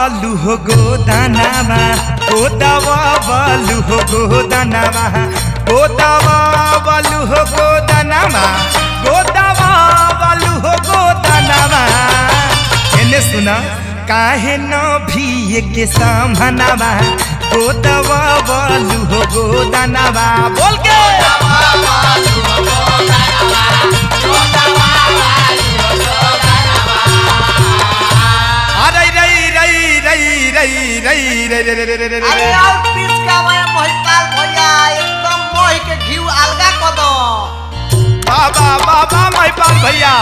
बालू हो गोदानावा गोदावा बालू हो गोदानावा गोदावा बालू हो गोदानावा गोदावा बालू हो गोदानावा एने सुना काहे न भी के सामनावा गोदावा बालू हो गोदानावा बोल के अरे और पीस का मैं मोहिकाल भैया एकदम मोहि के घी अलगा कर दो बाबा बाबा महिपाल भैया